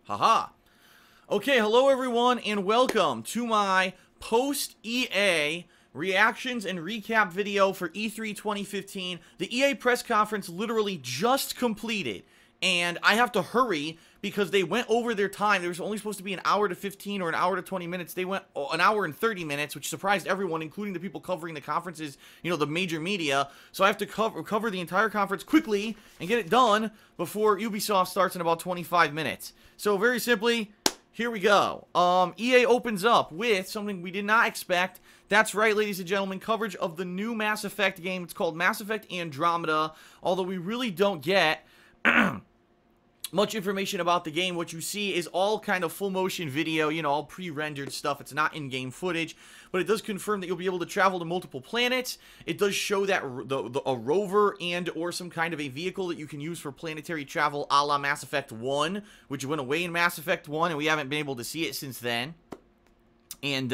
Haha. Okay, hello everyone, and welcome to my post-EA reactions and recap video for E3 2015. The EA press conference literally just completed, and I have to hurry because they went over their time. There was only supposed to be an hour to 15 or an hour to 20 minutes. They went an hour and 30 minutes, which surprised everyone, including the people covering the conferences, the major media. So I have to cover the entire conference quickly and get it done before Ubisoft starts in about 25 minutes. So very simply, here we go. EA opens up with something we did not expect. That's right, ladies and gentlemen, coverage of the new Mass Effect game. It's called Mass Effect Andromeda, although we really don't get much information about the game. What you see is all kind of full motion video, all pre-rendered stuff. It's not in-game footage, but it does confirm that you'll be able to travel to multiple planets. It does show that a rover and or some kind of a vehicle that you can use for planetary travel, a la Mass Effect 1, which went away in Mass Effect 1, and we haven't been able to see it since then. And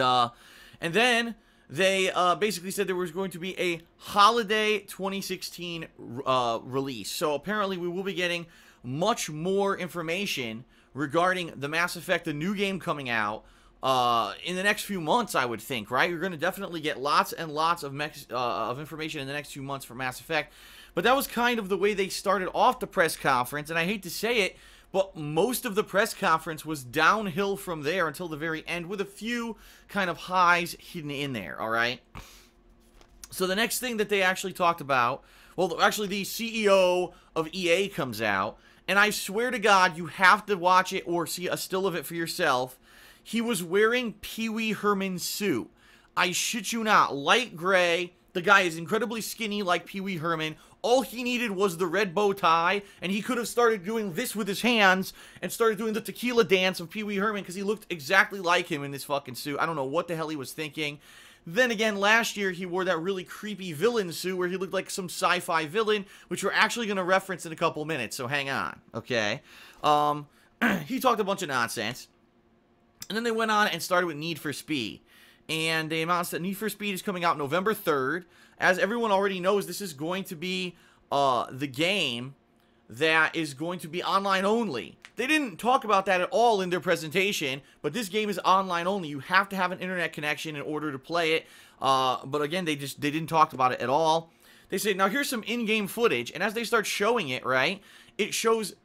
then they basically said there was going to be a holiday 2016 release. So apparently we will be getting much more information regarding the Mass Effect, the new game coming out, in the next few months, I would think, right? You're going to definitely get lots and lots of information in the next few months for Mass Effect. But that was kind of the way they started off the press conference, and I hate to say it, but most of the press conference was downhill from there until the very end, with a few kind of highs hidden in there, all right? So the next thing that they actually talked about, well, actually the CEO of EA comes out, and I swear to God, you have to watch it or see a still of it for yourself. He was wearing Pee Wee Herman's suit. I shit you not. Light gray. The guy is incredibly skinny like Pee Wee Herman. All he needed was the red bow tie, and he could have started doing this with his hands and started doing the tequila dance of Pee Wee Herman because he looked exactly like him in this fucking suit. I don't know what the hell he was thinking. Then again, last year, he wore that really creepy villain suit where he looked like some sci-fi villain, which we're actually going to reference in a couple minutes, so hang on, okay? He talked a bunch of nonsense, and then they went on and started with Need for Speed. And they announced that Need for Speed is coming out November 3rd. As everyone already knows, this is going to be the game that is going to be online only. They didn't talk about that at all in their presentation, but this game is online only. You have to have an internet connection in order to play it. But again, they didn't talk about it at all. They say, now here's some in-game footage, and as they start showing it, right, it shows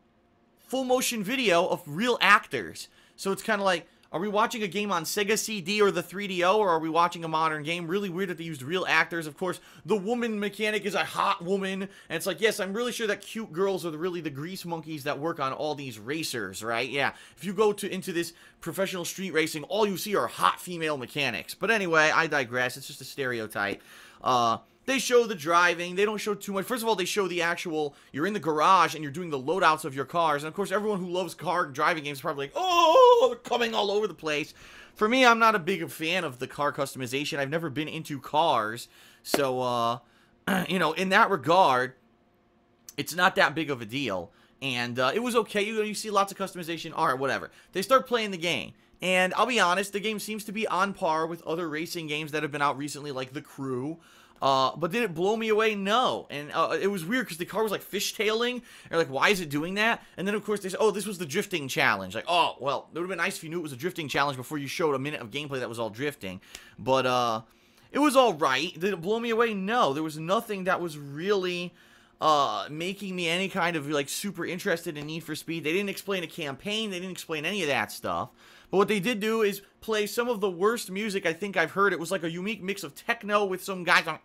full motion video of real actors. So it's kind of like, are we watching a game on Sega CD or the 3DO, or are we watching a modern game? Really weird that they used real actors. Of course, the woman mechanic is a hot woman, and it's like, yes, I'm really sure that cute girls are really the grease monkeys that work on all these racers, right? Yeah, if you go into this professional street racing, all you see are hot female mechanics. But anyway, I digress. It's just a stereotype. They show the driving. They don't show too much. First of all, they show the actual, you're in the garage and you're doing the loadouts of your cars. And of course, everyone who loves car driving games is probably like, oh, they're coming all over the place. For me, I'm not a big fan of the car customization. I've never been into cars. So, in that regard, it's not that big of a deal. And it was okay. You see lots of customization. All right, whatever. They start playing the game. And I'll be honest, the game seems to be on par with other racing games that have been out recently, like The Crew. But did it blow me away? No. And it was weird because the car was like fishtailing. You're like, why is it doing that? And then, of course, they said, oh, this was the drifting challenge. Like, oh, well, it would have been nice if you knew it was a drifting challenge before you showed a minute of gameplay that was all drifting. But it was all right. Did it blow me away? No. There was nothing that was really making me any kind of like super interested in Need for Speed. They didn't explain a campaign. They didn't explain any of that stuff. But what they did do is play some of the worst music I think I've heard. It was like a unique mix of techno with some guys going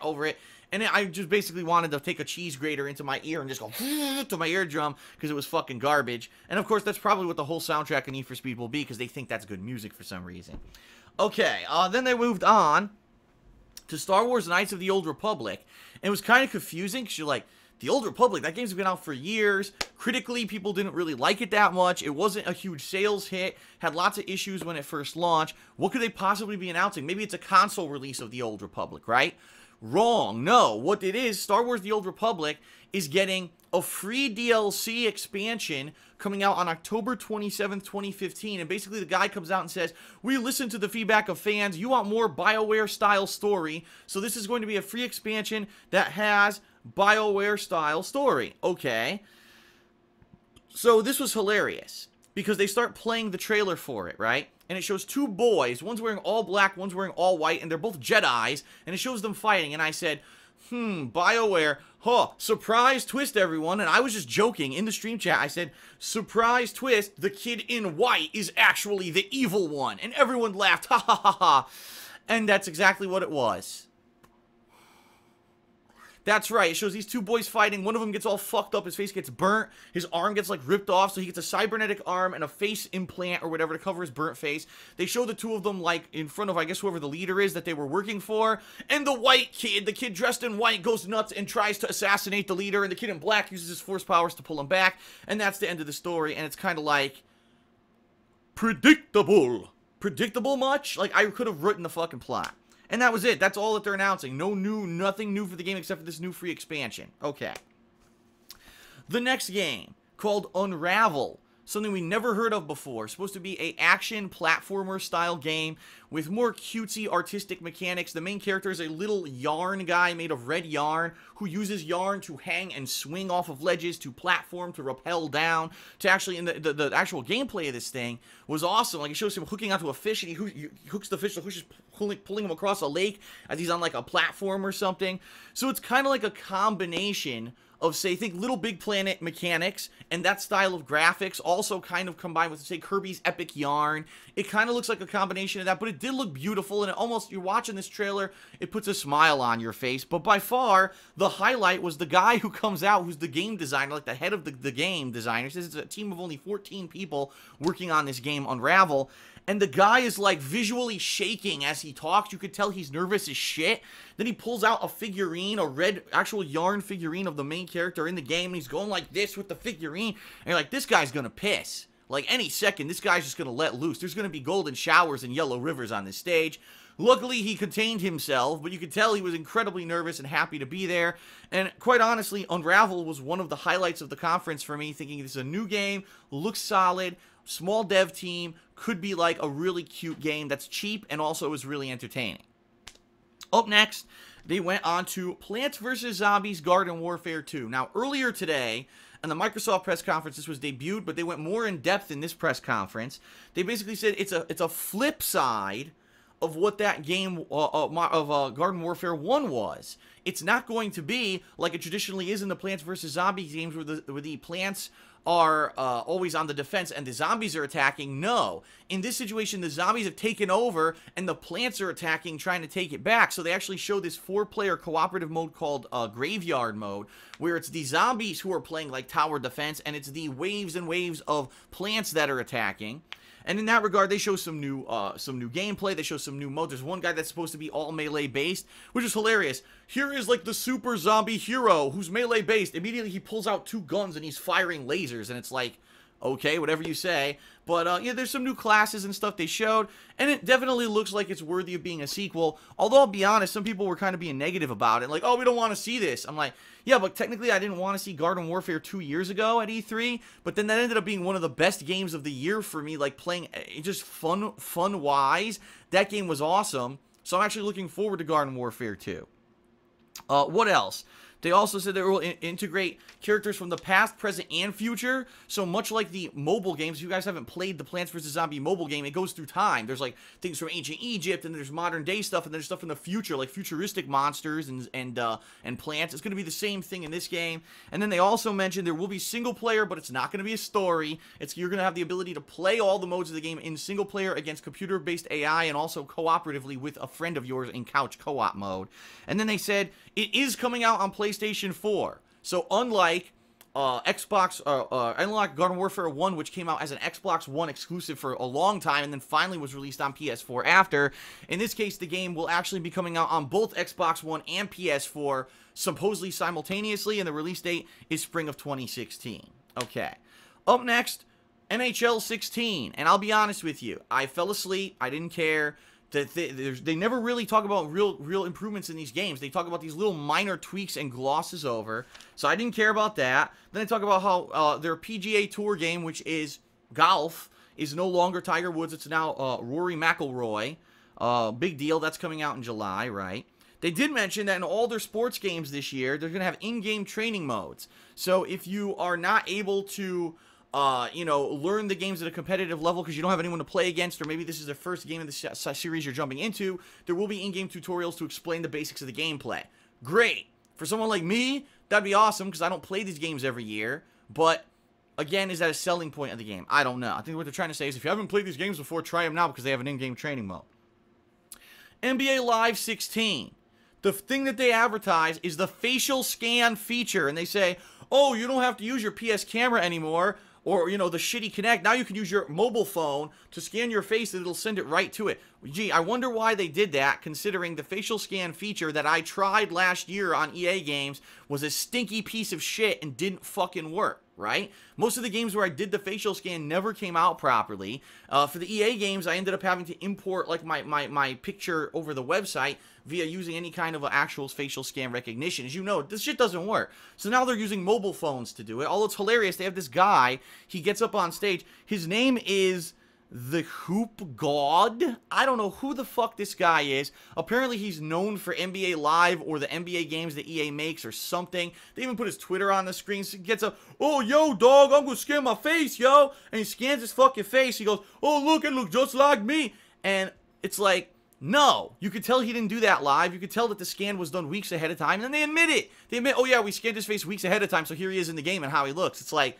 over it. And I just basically wanted to take a cheese grater into my ear and just go to my eardrum because it was fucking garbage. And of course, that's probably what the whole soundtrack of Need for Speed will be because they think that's good music for some reason. Okay, then they moved on to Star Wars Knights of the Old Republic. And it was kind of confusing because you're like, The Old Republic, that game's been out for years. Critically, people didn't really like it that much. It wasn't a huge sales hit. Had lots of issues when it first launched. What could they possibly be announcing? Maybe it's a console release of The Old Republic, right? Wrong. No. What it is, Star Wars The Old Republic is getting a free DLC expansion coming out on October 27th, 2015. And basically the guy comes out and says, we listened to the feedback of fans. You want more BioWare-style story. So this is going to be a free expansion that has BioWare-style story. Okay. So this was hilarious. because they start playing the trailer for it, right? And it shows two boys, one's wearing all black, one's wearing all white, and they're both Jedis, and it shows them fighting, and I said, BioWare, surprise twist, everyone. And I was just joking in the stream chat. I said, surprise twist, the kid in white is actually the evil one. And everyone laughed, ha ha ha ha. And that's exactly what it was. That's right, it shows these two boys fighting. One of them gets all fucked up, his face gets burnt, his arm gets like ripped off, so he gets a cybernetic arm and a face implant or whatever to cover his burnt face. They show the two of them like in front of, I guess, whoever the leader is that they were working for. And the white kid, the kid dressed in white, goes nuts and tries to assassinate the leader, and the kid in black uses his force powers to pull him back. And that's the end of the story, and it's kind of like predictable. Predictable much? Like, I could have written the fucking plot. And that was it. That's all that they're announcing. Nothing new for the game except for this new free expansion. Okay. The next game, called Unravel. Something we never heard of before. Supposed to be a action platformer style game with more cutesy artistic mechanics. The main character is a little yarn guy made of red yarn who uses yarn to hang and swing off of ledges, to platform, to rappel down, to actually, in the actual gameplay of this thing was awesome. Like, it shows him hooking onto a fish, and he hooks the fish, the fish is pulling him across a lake as he's on like a platform or something. So it's kind of like a combination of, say, think Little Big Planet mechanics and that style of graphics, also kind of combined with, say, Kirby's Epic Yarn. It kind of looks like a combination of that, but it did look beautiful, and it almost, you're watching this trailer, it puts a smile on your face. But by far, the highlight was the guy who comes out, who's the game designer, like the head of the game designer. Says it's a team of only 14 people working on this game, Unravel. And the guy is, like, visually shaking as he talks. You could tell he's nervous as shit. Then he pulls out a figurine, a red, actual yarn figurine of the main character in the game, and he's going like this with the figurine. And you're like, this guy's gonna piss. Like, any second, this guy's just gonna let loose. There's gonna be golden showers and yellow rivers on this stage. Luckily, he contained himself, but you could tell he was incredibly nervous and happy to be there. And quite honestly, Unravel was one of the highlights of the conference for me, thinking this is a new game, looks solid, small dev team, could be like a really cute game that's cheap and also is really entertaining. Up next, they went on to Plants vs. Zombies Garden Warfare 2. Now, earlier today, in the Microsoft press conference, this was debuted, but they went more in depth in this press conference. They basically said it's a flip side of what that game of Garden Warfare 1 was. It's not going to be like it traditionally is in the Plants vs. Zombies games where the plants are always on the defense and the zombies are attacking. No. In this situation, the zombies have taken over and the plants are attacking, trying to take it back. So they actually show this 4-player cooperative mode called Graveyard mode, where it's the zombies who are playing like tower defense, and it's the waves and waves of plants that are attacking. And in that regard, they show some new gameplay. They show some new modes. There's one guy that's supposed to be all melee based, which is hilarious. Here is like the super zombie hero who's melee based. Immediately he pulls out 2 guns and he's firing lasers, and it's like, okay, whatever you say. But yeah, there's some new classes and stuff they showed, and it definitely looks like it's worthy of being a sequel. Although, I'll be honest, some people were kind of being negative about it, like, oh, we don't want to see this. I'm like, yeah, but technically I didn't want to see Garden Warfare 2 years ago at E3, but then that ended up being one of the best games of the year for me, like playing, just fun-wise. That game was awesome, so I'm actually looking forward to Garden Warfare 2. What else? They also said they will integrate characters from the past, present, and future. So much like the mobile games, if you guys haven't played the Plants vs. Zombie mobile game, it goes through time. There's like things from ancient Egypt, and there's modern day stuff, and there's stuff from the future, like futuristic monsters and plants. It's going to be the same thing in this game. And then they also mentioned there will be single player, but it's not going to be a story. You're going to have the ability to play all the modes of the game in single player against computer-based AI, and also cooperatively with a friend of yours in couch co-op mode. And then they said it is coming out on PlayStation 4. So unlike unlike Garden Warfare 1, which came out as an Xbox One exclusive for a long time and then finally was released on PS4 after, in this case the game will actually be coming out on both Xbox One and PS4 supposedly simultaneously, and the release date is spring of 2016. Okay. Up next, NHL 16. And I'll be honest with you, I fell asleep, I didn't care. They never really talk about real improvements in these games. They talk about these little minor tweaks and glosses over. So I didn't care about that. Then they talk about how their PGA Tour game, which is golf, is no longer Tiger Woods. It's now Rory McIlroy. Big deal. That's coming out in July, right? They did mention that in all their sports games this year, they're going to have in-game training modes. So if you are not able to you know, learn the games at a competitive level because you don't have anyone to play against, or maybe this is the first game of the series you're jumping into, there will be in-game tutorials to explain the basics of the gameplay. Great. For someone like me, that'd be awesome because I don't play these games every year, but again, is that a selling point of the game? I don't know. I think what they're trying to say is if you haven't played these games before, try them now because they have an in-game training mode. NBA Live 16. The thing that they advertise is the facial scan feature, and they say, oh, you don't have to use your PS camera anymore, or, you know, the shitty Kinect. Now you can use your mobile phone to scan your face and it'll send it right to it. Gee, I wonder why they did that, considering the facial scan feature that I tried last year on EA games was a stinky piece of shit and didn't fucking work, right? Most of the games where I did the facial scan never came out properly. For the EA games, I ended up having to import, like, my picture over the website via using any kind of actual facial scan recognition. As you know, this shit doesn't work. So now they're using mobile phones to do it. Although it's hilarious, they have this guy, he gets up on stage, his name is the Hoop God. I don't know who the fuck this guy is. Apparently he's known for NBA Live or the NBA games that EA makes or something. They even put his Twitter on the screen. So he gets up, oh, yo, dog, I'm gonna scan my face, yo. And he scans his fucking face. He goes, oh, look, it looks just like me. And it's like, no. You could tell he didn't do that live. You could tell that the scan was done weeks ahead of time. And then they admit it. They admit, oh, yeah, we scanned his face weeks ahead of time, so here he is in the game and how he looks. It's like,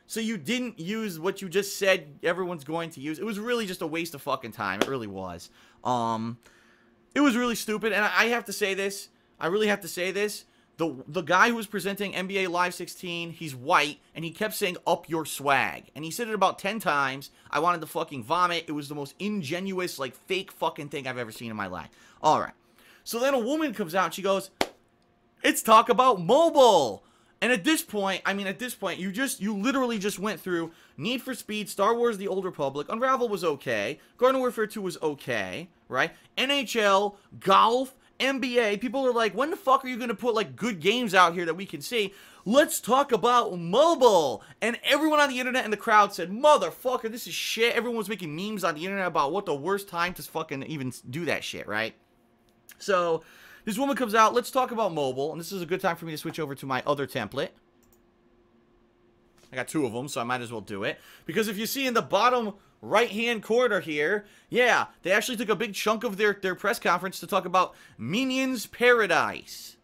so you didn't use what you just said everyone's going to use. It was really just a waste of fucking time. It really was. It was really stupid. And I have to say this. I really have to say this. The guy who was presenting NBA Live 16, he's white, and he kept saying, up your swag. And he said it about 10 times. I wanted to fucking vomit. It was the most ingenuous, like, fake fucking thing I've ever seen in my life. Alright. So then a woman comes out, and she goes, it's talk about mobile. And at this point, you literally just went through Need for Speed, Star Wars The Old Republic, Unravel was okay, Garden Warfare 2 was okay, right? NHL, golf, NBA, people are like, when the fuck are you going to put, like, good games out here that we can see? Let's talk about mobile. And everyone on the internet in the crowd said, motherfucker, this is shit. Everyone was making memes on the internet about what the worst time to fucking even do that shit, right? So this woman comes out, let's talk about mobile, and this is a good time for me to switch over to my other template. I got 2 of them, so I might as well do it. Because if you see in the bottom right-hand corner here, yeah, they actually took a big chunk of their press conference to talk about Minions Paradise.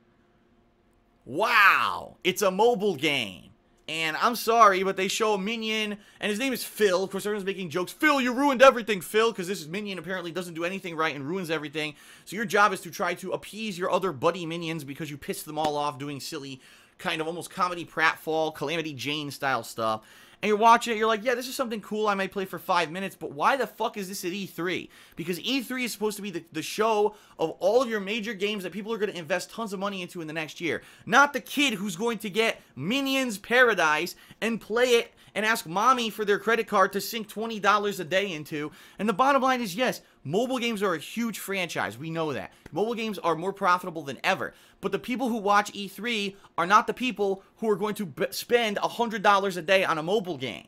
Wow, it's a mobile game. And I'm sorry, but they show a minion, and his name is Phil. Of course, everyone's making jokes. Phil, you ruined everything, Phil, because this minion apparently doesn't do anything right and ruins everything. So your job is to try to appease your other buddy minions because you pissed them all off doing silly, kind of almost comedy pratfall, Calamity Jane style stuff. And you're watching it, you're like, yeah, this is something cool I might play for 5 minutes, but why the fuck is this at E3? Because E3 is supposed to be the show of all of your major games that people are going to invest tons of money into in the next year. Not the kid who's going to get Minions Paradise and play it and ask mommy for their credit card to sink $20 a day into. And the bottom line is, yes, mobile games are a huge franchise. We know that. Mobile games are more profitable than ever. But the people who watch E3 are not the people who are going to spend $100 a day on a mobile game.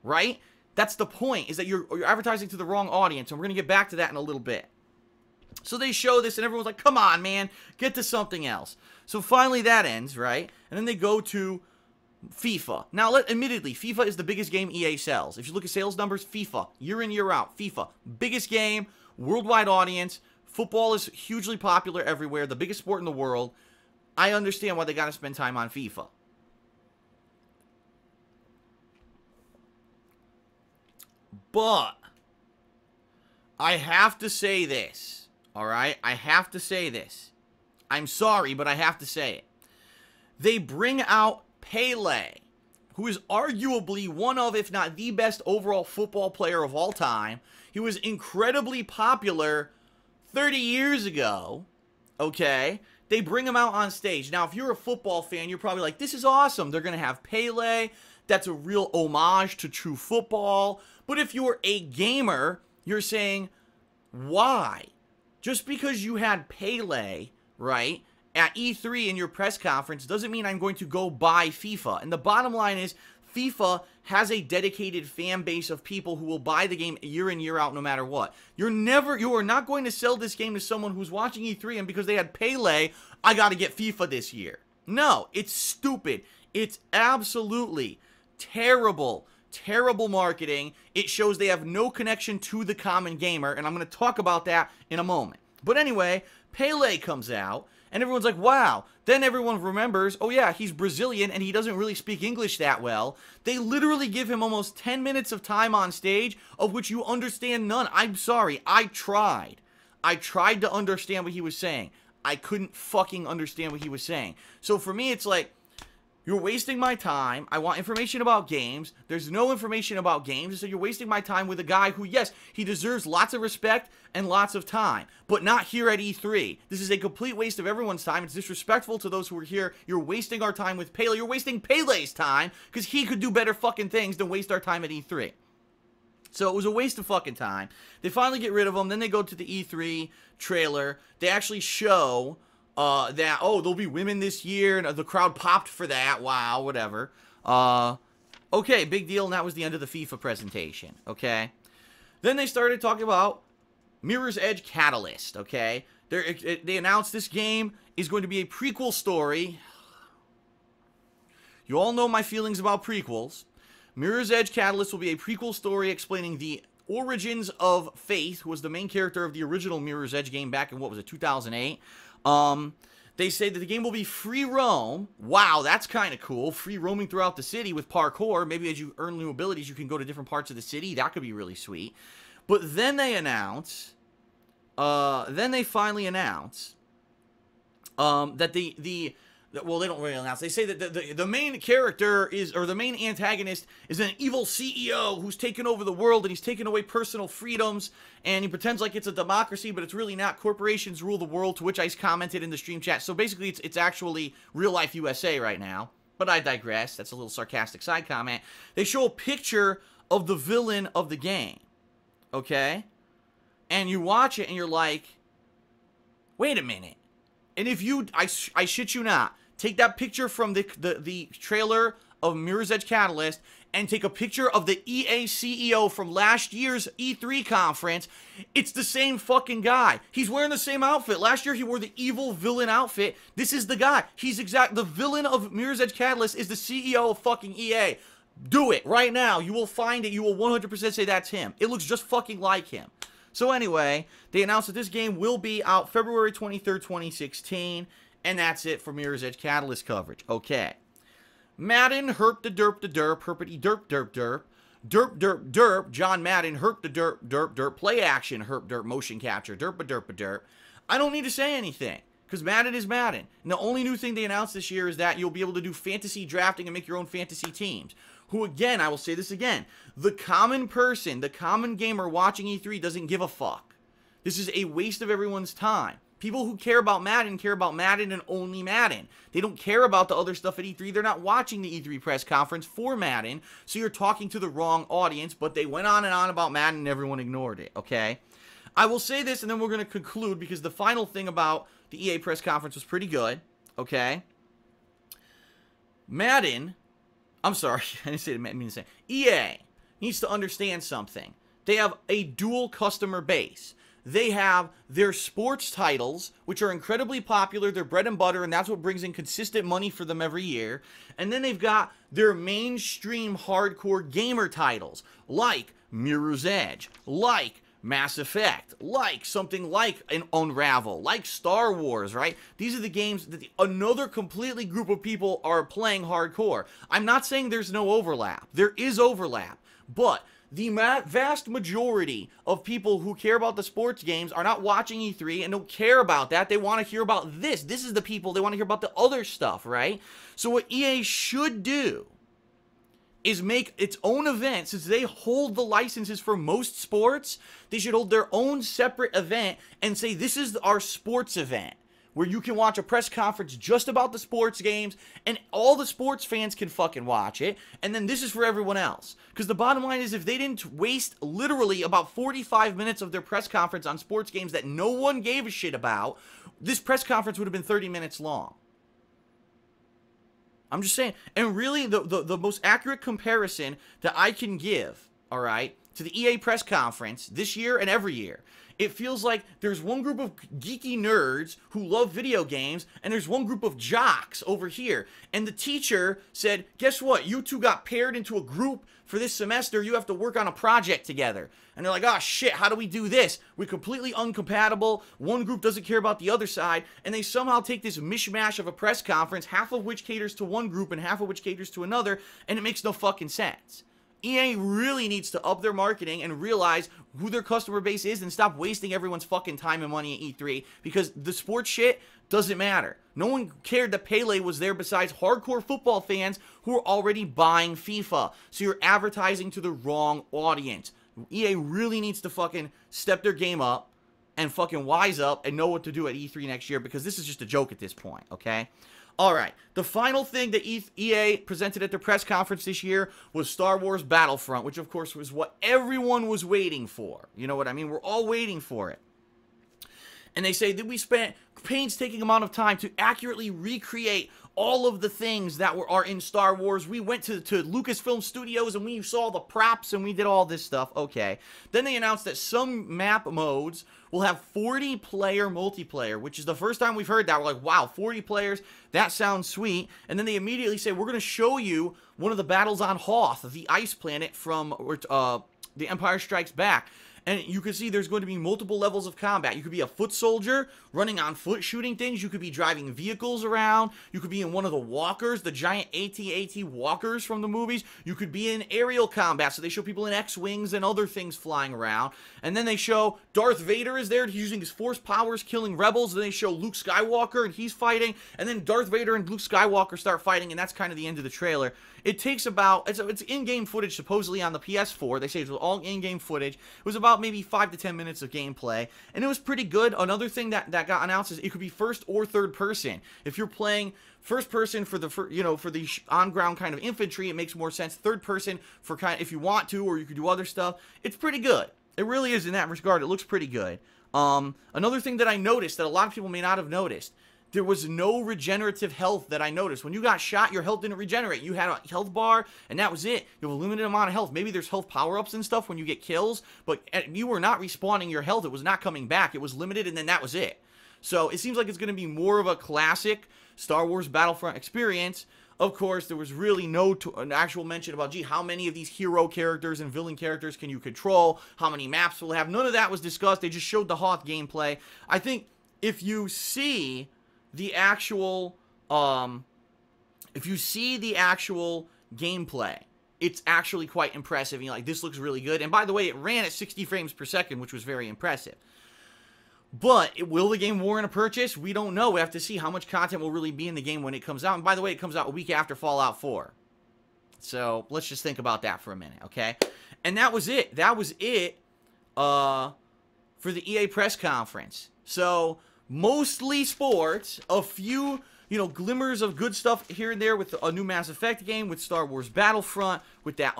Right? That's the point, is that you're advertising to the wrong audience. And we're going to get back to that in a little bit. So they show this and everyone's like, come on, man. Get to something else. So finally that ends, right? And then they go to FIFA. Now, admittedly, FIFA is the biggest game EA sells. If you look at sales numbers, FIFA, year in, year out, FIFA. Biggest game, worldwide audience. Football is hugely popular everywhere, the biggest sport in the world. I understand why they got to spend time on FIFA. But I have to say this, all right? I have to say this. I'm sorry, but I have to say it. They bring out Pele, who is arguably one of, if not the best overall football player of all time. He was incredibly popular 30 years ago, okay? They bring him out on stage. Now, if you're a football fan, you're probably like, this is awesome. They're going to have Pele. That's a real homage to true football. But if you're a gamer, you're saying, why? Just because you had Pele, right, at E3 in your press conference doesn't mean I'm going to go buy FIFA. And the bottom line is, FIFA has a dedicated fan base of people who will buy the game year in, year out no matter what. You are not going to sell this game to someone who's watching E3 and because they had Pele, I got to get FIFA this year. No, it's stupid. It's absolutely terrible terrible marketing. It shows they have no connection to the common gamer, and I'm going to talk about that in a moment. But anyway, Pele comes out, and everyone's like, wow. Then everyone remembers, oh yeah, he's Brazilian, and he doesn't really speak English that well. They literally give him almost 10 minutes of time on stage, of which you understand none. I'm sorry, I tried. I tried to understand what he was saying. I couldn't fucking understand what he was saying. So for me, it's like, you're wasting my time. I want information about games. There's no information about games, so you're wasting my time with a guy who, yes, he deserves lots of respect and lots of time, but not here at E3. This is a complete waste of everyone's time. It's disrespectful to those who are here. You're wasting our time with Pele. You're wasting Pele's time, because he could do better fucking things than waste our time at E3. So it was a waste of fucking time. They finally get rid of him. Then they go to the E3 trailer. They actually show that, oh, there'll be women this year, and the crowd popped for that. Wow, whatever. Okay, big deal, and that was the end of the FIFA presentation, okay? Then they started talking about Mirror's Edge Catalyst, okay? They announced this game is going to be a prequel story. You all know my feelings about prequels. Mirror's Edge Catalyst will be a prequel story explaining the origins of Faith, who was the main character of the original Mirror's Edge game back in, what was it, 2008? They say that the game will be free roam. Wow, that's kind of cool. Free roaming throughout the city with parkour. Maybe as you earn new abilities, you can go to different parts of the city. That could be really sweet. But then they announce, then they finally announce, that well, they don't really announce. They say that the main character is, or the main antagonist is an evil CEO who's taken over the world, and he's taken away personal freedoms, and he pretends like it's a democracy, but it's really not. Corporations rule the world, to which I commented in the stream chat. So basically, it's actually real-life USA right now. But I digress. That's a little sarcastic side comment. They show a picture of the villain of the game, okay? And you watch it, and you're like, wait a minute. And if you, I shit you not, take that picture from the trailer of Mirror's Edge Catalyst and take a picture of the EA CEO from last year's E3 conference, it's the same fucking guy. He's wearing the same outfit. Last year he wore the evil villain outfit. This is the guy. He's the villain of Mirror's Edge Catalyst is the CEO of fucking EA. Do it right now. You will find it. You will 100% say that's him. It looks just fucking like him. So anyway, they announced that this game will be out February 23rd, 2016, and that's it for Mirror's Edge Catalyst coverage. Okay. Madden, herp the derp, herpity derp derp derp, derp derp derp, John Madden, herp the derp derp derp, play action, herp derp, motion capture, derp a derp a derp. I don't need to say anything, because Madden is Madden. And the only new thing they announced this year is that you'll be able to do fantasy drafting and make your own fantasy teams. Who, again, I will say this again, the common person, the common gamer watching E3 doesn't give a fuck. This is a waste of everyone's time. People who care about Madden and only Madden. They don't care about the other stuff at E3. They're not watching the E3 press conference for Madden, so you're talking to the wrong audience, but they went on and on about Madden and everyone ignored it, okay? I will say this, and then we're going to conclude, because the final thing about the EA press conference was pretty good, okay? Madden... I'm sorry, I didn't mean to say. EA needs to understand something. They have a dual customer base. They have their sports titles, which are incredibly popular, their bread and butter, and that's what brings in consistent money for them every year. And then they've got their mainstream hardcore gamer titles, like Mirror's Edge, like Mass Effect, like something like an Unravel, like Star Wars, right? These are the games that another completely group of people are playing hardcore. I'm not saying there's no overlap. There is overlap, but the vast majority of people who care about the sports games are not watching E3 and don't care about that. They want to hear about this. This is the people, they want to hear about the other stuff, right? So what EA should do is make its own event. Since they hold the licenses for most sports, they should hold their own separate event and say, this is our sports event, where you can watch a press conference just about the sports games, and all the sports fans can fucking watch it, and then this is for everyone else. Because the bottom line is, if they didn't waste literally about 45 minutes of their press conference on sports games that no one gave a shit about, this press conference would have been 30 minutes long. I'm just saying. And really, the most accurate comparison that I can give, all right, to the EA press conference this year and every year. It feels like there's one group of geeky nerds who love video games, and there's one group of jocks over here. And the teacher said, guess what? You two got paired into a group for this semester. You have to work on a project together. And they're like, oh shit, how do we do this? We're completely uncompatible. One group doesn't care about the other side. And they somehow take this mishmash of a press conference, half of which caters to one group and half of which caters to another, and it makes no fucking sense. EA really needs to up their marketing and realize who their customer base is and stop wasting everyone's fucking time and money at E3, because the sports shit doesn't matter. No one cared that Pele was there besides hardcore football fans who are already buying FIFA. So you're advertising to the wrong audience. EA really needs to fucking step their game up and fucking wise up and know what to do at E3 next year, because this is just a joke at this point, okay? Alright, the final thing that EA presented at their press conference this year was Star Wars Battlefront, which of course was what everyone was waiting for. You know what I mean? We're all waiting for it. And they say that we spent painstaking amount of time to accurately recreate all of the things that are in Star Wars. We went to Lucasfilm Studios and we saw the props and we did all this stuff. Okay. Then they announced that some map modes will have 40-player multiplayer, which is the first time we've heard that. We're like, wow, 40 players, that sounds sweet. And then they immediately say, we're going to show you one of the battles on Hoth, the ice planet from The Empire Strikes Back. And you can see there's going to be multiple levels of combat. You could be a foot soldier running on foot shooting things. You could be driving vehicles around. You could be in one of the walkers, the giant AT-AT walkers from the movies. You could be in aerial combat. So they show people in X-Wings and other things flying around. And then they show Darth Vader is there using his force powers, killing rebels. Then they show Luke Skywalker and he's fighting. And then Darth Vader and Luke Skywalker start fighting. And that's kind of the end of the trailer. It takes about, it's in-game footage supposedly on the PS4. They say it's all in-game footage. It was about maybe 5 to 10 minutes of gameplay, and it was pretty good. Another thing that got announced is it could be first or third person. If you're playing first person for the for the on-ground kind of infantry, it makes more sense. Third person for kind of, if you want to, or you could do other stuff. It's pretty good. It really is in that regard. It looks pretty good. Another thing that I noticed that a lot of people may not have noticed, there was no regenerative health that I noticed. When you got shot, your health didn't regenerate. You had a health bar, and that was it. You have a limited amount of health. Maybe there's health power-ups and stuff when you get kills, but you were not respawning your health. It was not coming back. It was limited, and then that was it. So it seems like it's going to be more of a classic Star Wars Battlefront experience. Of course, there was really no an actual mention about, gee, how many of these hero characters and villain characters can you control? How many maps will have? None of that was discussed. They just showed the Hoth gameplay. I think if you see the actual gameplay, it's actually quite impressive. You're like, this looks really good. And by the way, it ran at 60 frames per second, which was very impressive. But will the game warrant a purchase? We don't know. We have to see how much content will really be in the game when it comes out. And by the way, it comes out a week after Fallout 4. So let's just think about that for a minute, okay? And that was it. That was it for the EA press conference. So mostly sports, a few, glimmers of good stuff here and there with a new Mass Effect game, with Star Wars Battlefront, with that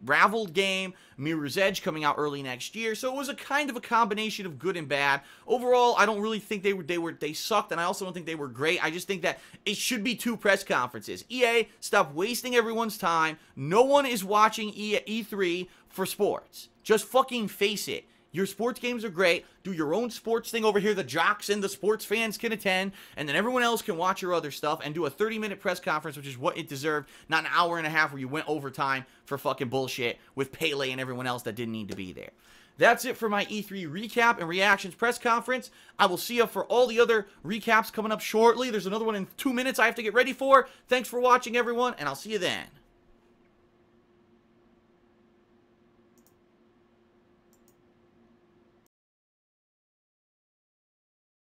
Unraveled game, Mirror's Edge coming out early next year. So it was a kind of a combination of good and bad. Overall, I don't really think they sucked, and I also don't think they were great. I just think that it should be 2 press conferences. EA, stop wasting everyone's time. No one is watching E3 for sports. Just fucking face it. Your sports games are great. Do your own sports thing over here. The jocks and the sports fans can attend, and then everyone else can watch your other stuff and do a 30-minute press conference, which is what it deserved, not an hour and a half where you went overtime for fucking bullshit with Pele and everyone else that didn't need to be there. That's it for my E3 recap and reactions press conference. I will see you for all the other recaps coming up shortly. There's another one in 2 minutes I have to get ready for. Thanks for watching, everyone, and I'll see you then.